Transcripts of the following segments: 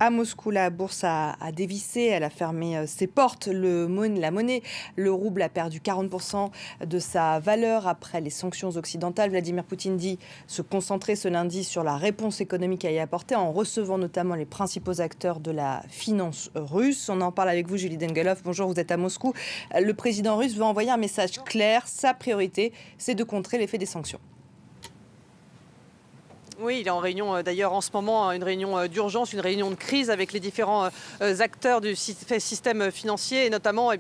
À Moscou, la bourse a dévissé, elle a fermé ses portes. La monnaie, le rouble a perdu 40% de sa valeur après les sanctions occidentales. Vladimir Poutine dit se concentrer ce lundi sur la réponse économique à y apporter en recevant notamment les principaux acteurs de la finance russe. On en parle avec vous, Julie Dengelov. Bonjour, vous êtes à Moscou. Le président russe veut envoyer un message clair. Sa priorité, c'est de contrer l'effet des sanctions. Oui, il est en réunion d'ailleurs en ce moment, une réunion d'urgence, une réunion de crise avec les différents acteurs du système financier et notamment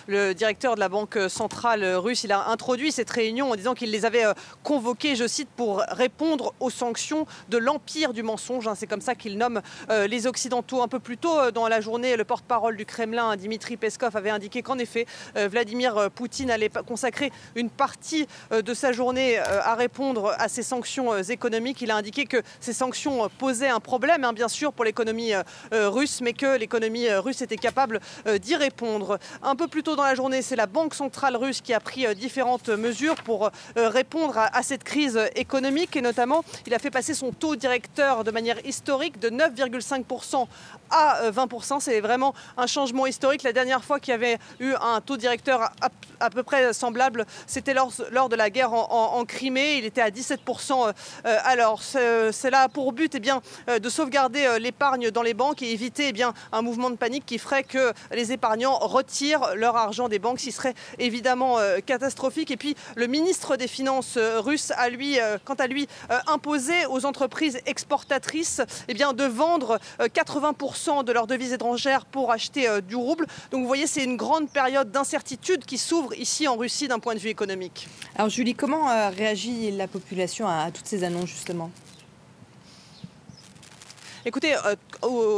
le directeur de la Banque centrale russe. Il a introduit cette réunion en disant qu'il les avait convoqués, je cite, pour répondre aux sanctions de l'empire du mensonge. C'est comme ça qu'il nomme les Occidentaux. Un peu plus tôt dans la journée, le porte-parole du Kremlin, Dmitri Peskov, avait indiqué qu'en effet, Vladimir Poutine allait consacrer une partie de sa journée à répondre à ces sanctions économiques. Il a indiqué que ces sanctions posaient un problème, bien sûr, pour l'économie russe, mais que l'économie russe était capable d'y répondre. Un peu plus tôt dans la journée, c'est la Banque centrale russe qui a pris différentes mesures pour répondre à cette crise économique. Et notamment, il a fait passer son taux directeur de manière historique de 9,5% à 20%. C'est vraiment un changement historique. La dernière fois qu'il y avait eu un taux directeur à peu près semblable, c'était lors de la guerre en Crimée. Il était à 17%. Alors, cela a pour but de sauvegarder l'épargne dans les banques et éviter un mouvement de panique qui ferait que les épargnants retirent leur argent des banques, ce qui serait évidemment catastrophique. Et puis le ministre des Finances russe a quant à lui imposé aux entreprises exportatrices de vendre 80% de leurs devises étrangères pour acheter du rouble. Donc vous voyez, c'est une grande période d'incertitude qui s'ouvre ici en Russie d'un point de vue économique. Alors Julie, comment réagit la population à toutes ces annonces justement ? Écoutez,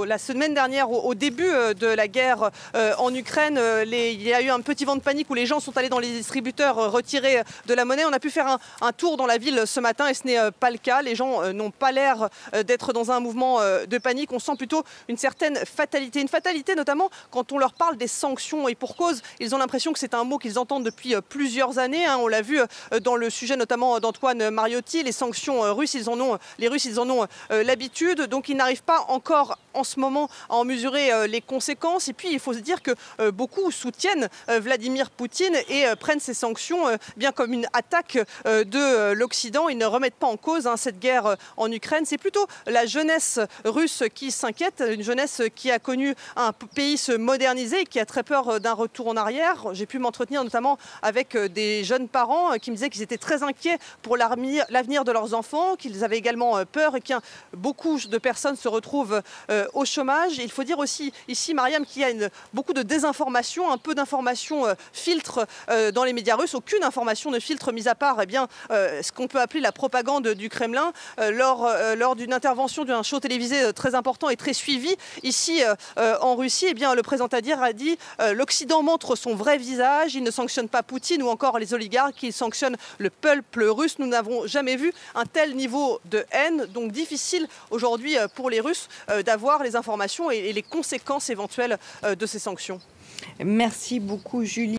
la semaine dernière, au début de la guerre en Ukraine, il y a eu un petit vent de panique où les gens sont allés dans les distributeurs retirer de la monnaie. On a pu faire un tour dans la ville ce matin et ce n'est pas le cas. Les gens n'ont pas l'air d'être dans un mouvement de panique. On sent plutôt une certaine fatalité. Une fatalité notamment quand on leur parle des sanctions et pour cause. Ils ont l'impression que c'est un mot qu'ils entendent depuis plusieurs années. On l'a vu dans le sujet notamment d'Antoine Mariotti. Les sanctions russes, les Russes, ils en ont l'habitude. Donc ils n'arrivent pas encore en ce moment à en mesurer les conséquences. Et puis il faut se dire que beaucoup soutiennent Vladimir Poutine et prennent ces sanctions bien comme une attaque de l'Occident. Ils ne remettent pas en cause cette guerre en Ukraine. C'est plutôt la jeunesse russe qui s'inquiète, une jeunesse qui a connu un pays se moderniser et qui a très peur d'un retour en arrière. J'ai pu m'entretenir notamment avec des jeunes parents qui me disaient qu'ils étaient très inquiets pour l'avenir de leurs enfants, qu'ils avaient également peur et que beaucoup de personnes se retrouvent au chômage. Il faut dire aussi ici, Mariam, qu'il y a beaucoup de désinformation, un peu d'information filtre dans les médias russes. Aucune information ne filtre, mis à part ce qu'on peut appeler la propagande du Kremlin. Lors d'une intervention d'un show télévisé très important et très suivi ici en Russie, le présentateur a dit l'Occident montre son vrai visage, il ne sanctionne pas Poutine ou encore les oligarques, il sanctionne le peuple russe. Nous n'avons jamais vu un tel niveau de haine, donc difficile aujourd'hui pour les Russes d'avoir les informations et les conséquences éventuelles de ces sanctions. Merci beaucoup, Julie.